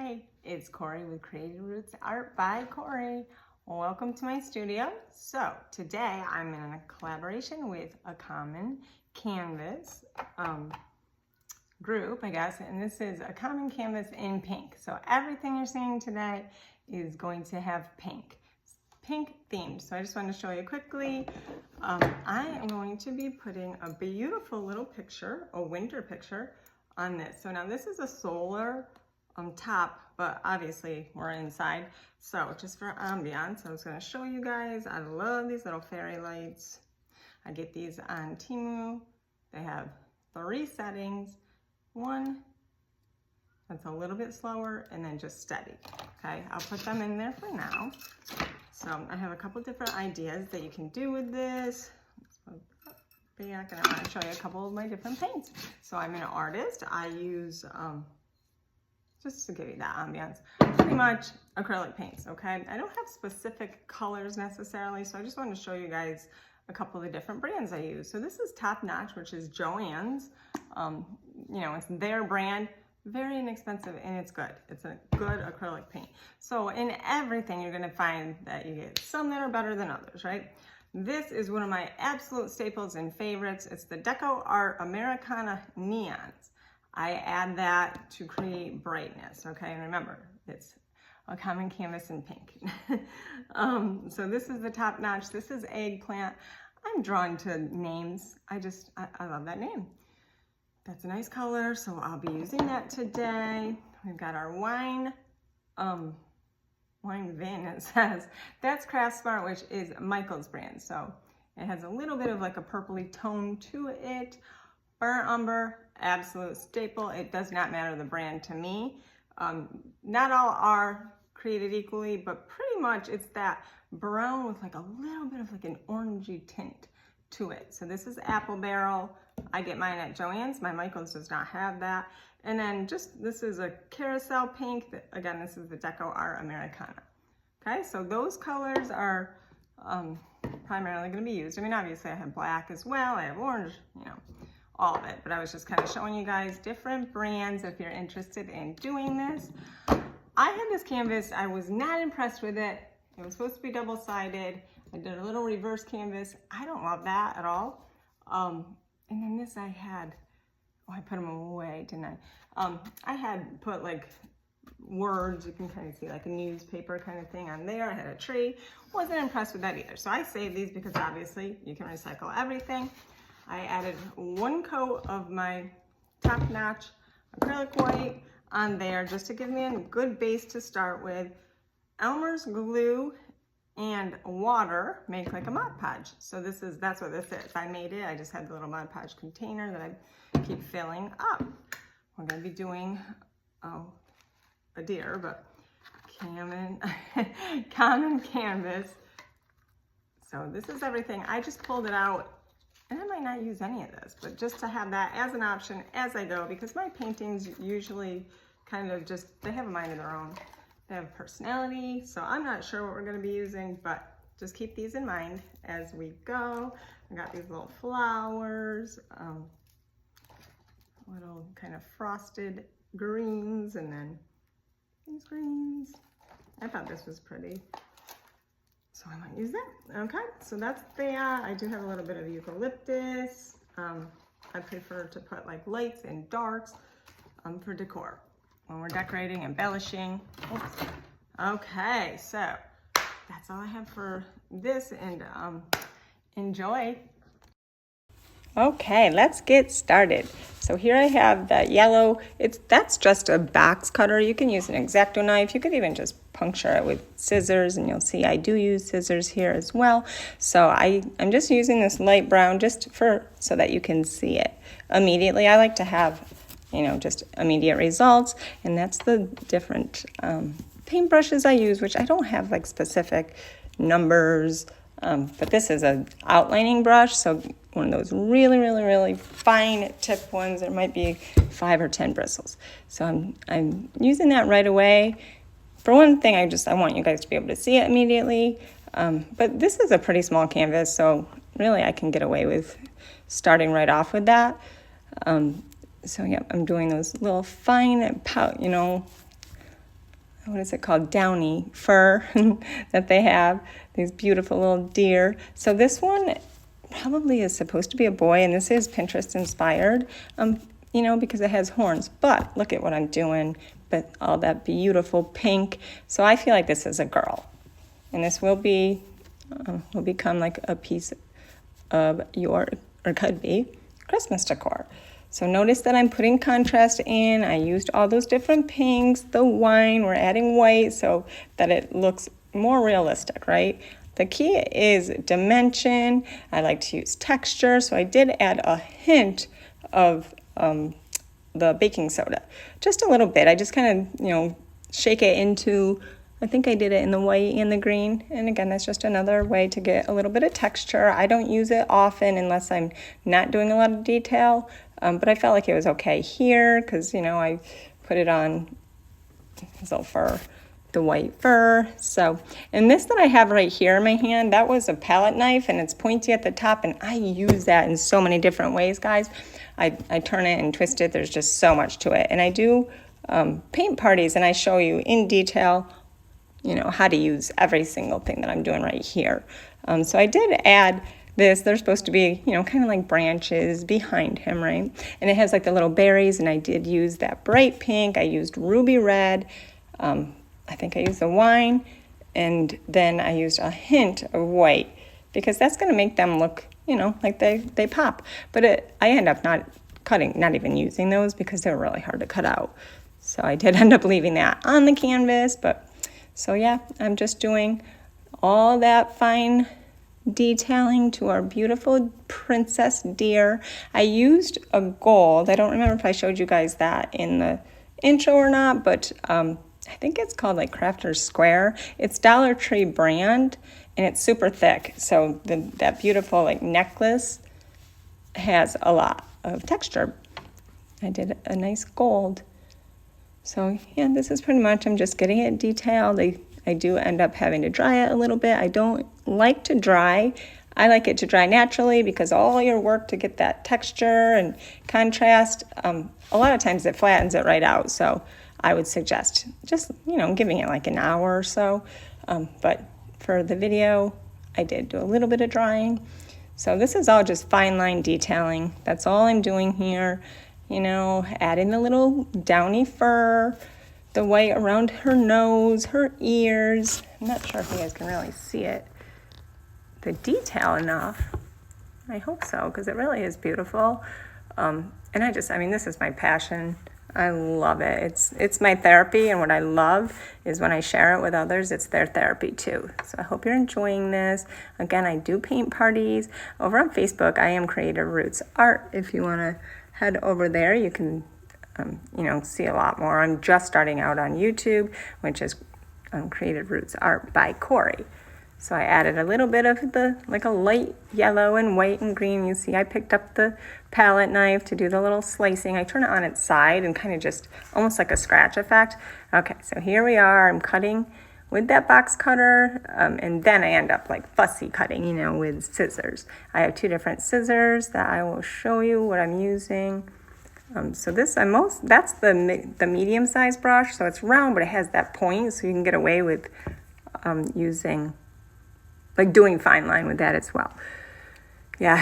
Hey, it's Corey with Creative Roots Art by Corey. Welcome to my studio. So today I'm in a collaboration with a Common Canvas group, I guess, and this is a Common Canvas in pink. So everything you're seeing today is going to have pink themed. So I just wanted to show you quickly. I am going to be putting a beautiful little picture, a winter picture, on this. So now this is a solar top, but obviously we're inside. So just for ambiance, I was going to show you guys. I love these little fairy lights. I get these on Temu. They have 3 settings. One that's a little bit slower, and then just steady. Okay, I'll put them in there for now. So I have a couple different ideas that you can do with this. Back, and I want to show you a couple of my different paints. So I'm an artist. I use, just to give you that ambiance, pretty much acrylic paints, okay? I don't have specific colors necessarily, so I just wanted to show you guys a couple of the different brands I use. So this is Top Notch, which is Joann's. You know, it's their brand. Very inexpensive, and it's good. It's a good acrylic paint. So in everything, you're gonna find that you get some that are better than others, right? This is one of my absolute staples and favorites. It's the Deco Art Americana Neons. I add that to create brightness, okay? And remember, it's a Common Canvas in pink. So this is the Top Notch. This is Eggplant. I'm drawn to names. I love that name. That's a nice color, so I'll be using that today. We've got our wine Vin, it says. That's Craft Smart, which is Michael's brand. So it has a little bit of like a purpley tone to it. Burnt Umber, absolute staple. It does not matter the brand to me. Not all are created equally, but pretty much it's that brown with like a little bit of like an orangey tint to it. So this is Apple Barrel. I get mine at Joann's. My Michael's does not have that. And then this is a carousel pink. Again, this is the Deco Art Americana. Okay, so those colors are primarily going to be used. I mean, obviously I have black as well. I have orange, you know, all of it. But I was just kind of showing you guys different brands if you're interested in doing this. I had this canvas. I was not impressed with it. It was supposed to be double-sided. I did a little reverse canvas. I don't love that at all. And then this I had, I put them away, didn't I? I had put like words, you can kind of see like a newspaper kind of thing on there. I had a tree. Wasn't impressed with that either. So I saved these because obviously you can recycle everything. I added 1 coat of my Top Notch acrylic white on there just to give me a good base to start with. Elmer's glue and water make like a Mod Podge. So that's what this is. I made it. I just had the little Mod Podge container that I keep filling up. We're gonna be doing a deer, but Common Canvas. So this is everything. I just pulled it out, and I might not use any of this, but just to have that as an option as I go, because my paintings usually kind of they have a mind of their own. They have personality, so I'm not sure what we're going to be using, but just keep these in mind as we go. I got these little flowers, little kind of frosted greens, and then these greens. I thought this was pretty, so I might use that. Okay, so that's that. I do have a little bit of eucalyptus. I prefer to put like lights and darks for decor when we're decorating, embellishing. Oops. Okay, so that's all I have for this, and enjoy. Okay, let's get started. So here I have that yellow. That's just a box cutter. You can use an X-Acto knife. You could even just puncture it with scissors, and you'll see I do use scissors here as well. So I'm just using this light brown just so that you can see it immediately. I like to have, you know, just immediate results, and that's the different paintbrushes I use, which I don't have like specific numbers, but this is an outlining brush, so one of those really, really, really fine tip ones. There might be 5 or 10 bristles. So I'm using that right away. For one thing, I want you guys to be able to see it immediately, but this is a pretty small canvas, so really I can get away with starting right off with that. So yeah, I'm doing those little fine, what is it called, downy fur that they have, these beautiful little deer. So this one probably is supposed to be a boy, and this is Pinterest inspired, you know, because it has horns. But look at what I'm doing, but all that beautiful pink. So I feel like this is a girl, and this will become like a piece of your, or could be, Christmas decor. So notice that I'm putting contrast in. I used all those different pinks, the wine, we're adding white so that it looks more realistic, right? The key is dimension. I like to use texture, so I did add a hint of the baking soda, just a little bit. I just kind of, you know, shake it into, I think I did it in the white and the green. And again, that's just another way to get a little bit of texture. I don't use it often unless I'm not doing a lot of detail, but I felt like it was okay here because, you know, I put it on his little fur, the white fur. So, and this that I have right here in my hand, that was a palette knife, and it's pointy at the top, and I use that in so many different ways, guys. I turn it and twist it. There's just so much to it. And I do paint parties, and I show you in detail, you know, how to use every single thing that I'm doing right here. So I did add this. They're supposed to be, you know, kind of like branches behind him, right? And it has like the little berries, and I did use that bright pink. I used ruby red. I think I used the wine, and then I used a hint of white because that's going to make them look, you know, like they pop. But I end up not even using those because they're really hard to cut out. So I did end up leaving that on the canvas. But so yeah, I'm just doing all that fine detailing to our beautiful princess deer. I used a gold. I don't remember if I showed you guys that in the intro or not, but I think it's called like Crafter's Square. It's Dollar Tree brand, and it's super thick. So that beautiful like necklace has a lot of texture. I did a nice gold. So yeah, this is pretty much, I'm just getting it detailed. I do end up having to dry it a little bit. I don't like to dry. I like it to dry naturally because all your work to get that texture and contrast, a lot of times it flattens it right out. So I would suggest just, you know, giving it like an hour or so. But for the video, I did do a little bit of drying. So this is all just fine line detailing. That's all I'm doing here. You know, adding the little downy fur, the white around her nose, her ears. I'm not sure if you guys can really see it, the detail enough. I hope so, because it really is beautiful. And I mean, this is my passion. I love it. It's my therapy, and what I love is when I share it with others, it's their therapy too. So I hope you're enjoying this. Again, I do paint parties. Over on Facebook, I am Creative Roots Art. If you want to head over there, you can you know, see a lot more. I'm just starting out on YouTube, which is Creative Roots Art by Corey. So I added a little bit of like a light yellow and white and green. You see, I picked up the palette knife to do the little slicing. I turn it on its side and kind of just almost like a scratch effect. Okay, so here we are. I'm cutting with that box cutter, and then I end up like fussy cutting, you know, with scissors. I have two different scissors that I will show you what I'm using. So this, that's the medium-sized brush, so it's round, but it has that point, so you can get away with using, like doing fine line with that as well. Yeah,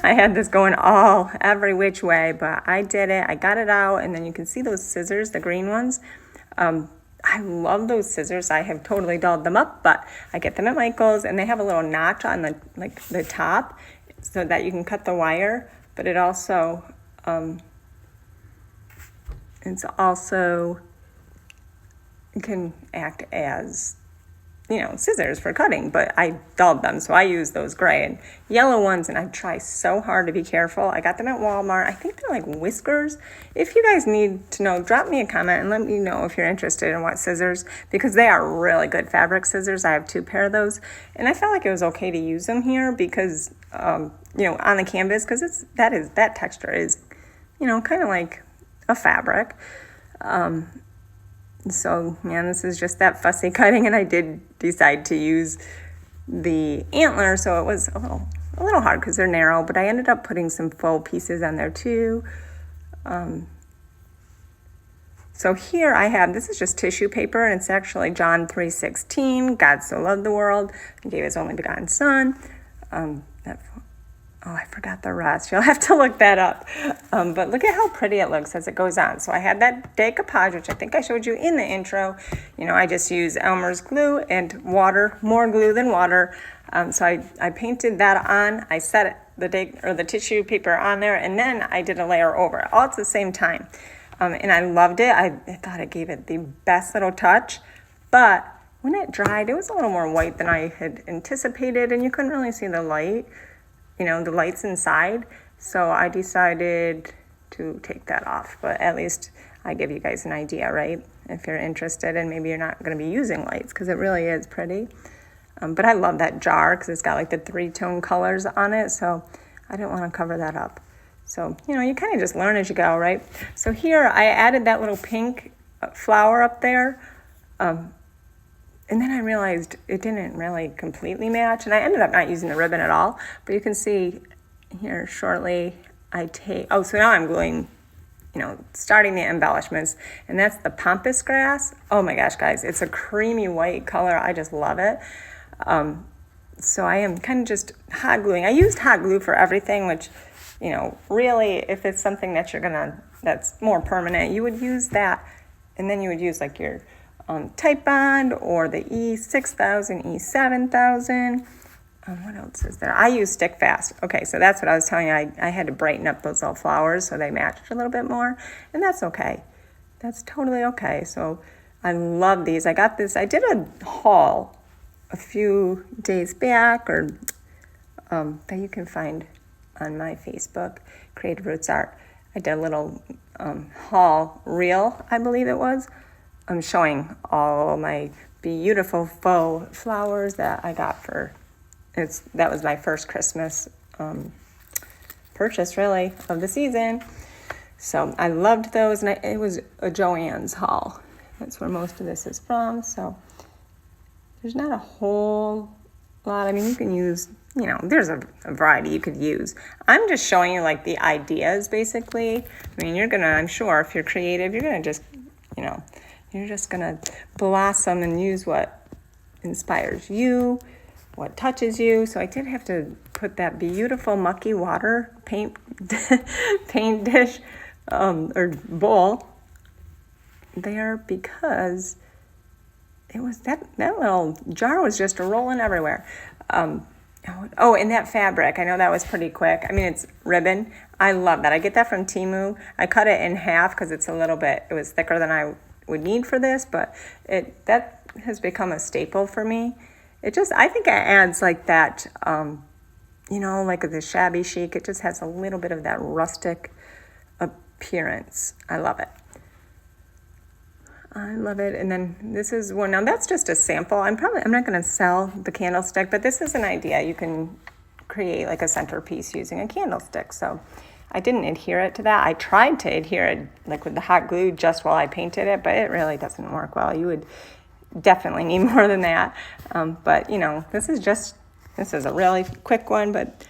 I had this going every which way, but I did it. I got it out, and then you can see those scissors, the green ones. I love those scissors. I have totally dolled them up, but I get them at Michael's, and they have a little notch on the top so that you can cut the wire, but it also, can act as, you know, scissors for cutting, but I dulled them, so I use those gray and yellow ones, and I try so hard to be careful. I got them at Walmart. I think they're like Whiskers. If you guys need to know, drop me a comment and let me know if you're interested in what scissors, because they are really good fabric scissors. I have 2 pair of those, and I felt like it was okay to use them here because, you know, on the canvas, because that texture is, you know, kind of like a fabric. So, man, this is just that fussy cutting, and I did decide to use the antler, so it was a little hard because they're narrow, but I ended up putting some faux pieces on there too. So here I have, this is just tissue paper, and it's actually John 3:16. God so loved the world, and gave his only begotten son. Oh, I forgot the rest. You'll have to look that up. But look at how pretty it looks as it goes on. So I had that decoupage, which I think I showed you in the intro. You know, I just use Elmer's glue and water, more glue than water. So I painted that on. I set the tissue paper on there, and then I did a layer over it, all at the same time. And I loved it. I thought it gave it the best little touch. But when it dried, it was a little more white than I had anticipated, and you couldn't really see the light, you know, the lights inside. So I decided to take that off. But at least I give you guys an idea, right? If you're interested, and maybe you're not going to be using lights, because it really is pretty. But I love that jar because it's got like the 3-tone colors on it. So I didn't want to cover that up. So, you know, you kind of just learn as you go, right? So here I added that little pink flower up there. And then I realized it didn't really completely match. And I ended up not using the ribbon at all. But you can see here shortly so now I'm gluing, you know, starting the embellishments. And that's the pampas grass. Oh my gosh, guys, it's a creamy white color. I just love it. So I am kind of just hot gluing. I used hot glue for everything, which, you know, really, if it's something that that's more permanent, you would use that. And then you would use like your Titebond or the E6000, E7000. What else is there? I use Stick Fast. Okay, so that's what I was telling you. I had to brighten up those little flowers so they matched a little bit more. And that's okay. That's totally okay. So I love these. I did a haul a few days back, or that you can find on my Facebook, Creative Roots Art. I did a little haul reel, I believe it was. I'm showing all my beautiful faux flowers that I got that was my first Christmas purchase, really, of the season. So I loved those, and it was a Joann's haul. That's where most of this is from. So there's not a whole lot. I mean, you can use, you know, there's a variety you could use. I'm just showing you like the ideas, basically. I mean, I'm sure if you're creative, you're gonna just, you know, you're just gonna blossom and use what inspires you, what touches you. So I did have to put that beautiful mucky water paint dish or bowl there, because it was that little jar was just rolling everywhere. Oh, and that fabric, I know that was pretty quick. I mean, it's ribbon. I love that. I get that from Temu. I cut it in half because it was thicker than I would need for this, but that has become a staple for me. I think it adds like that, you know, like the shabby chic. It just has a little bit of that rustic appearance. I love it. I love it. And then this is one. Now that's just a sample. I'm not going to sell the candlestick, but this is an idea. You can create like a centerpiece using a candlestick. So I didn't adhere it to that. I tried to adhere it like with the hot glue just while I painted it, but it really doesn't work well. You would definitely need more than that. But you know, this is a really quick one, but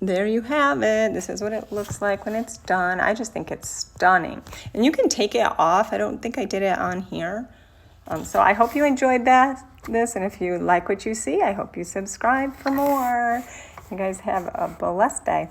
there you have it. This is what it looks like when it's done. I just think it's stunning. And you can take it off. I don't think I did it on here. So I hope you enjoyed this. And if you like what you see, I hope you subscribe for more. You guys have a blessed day.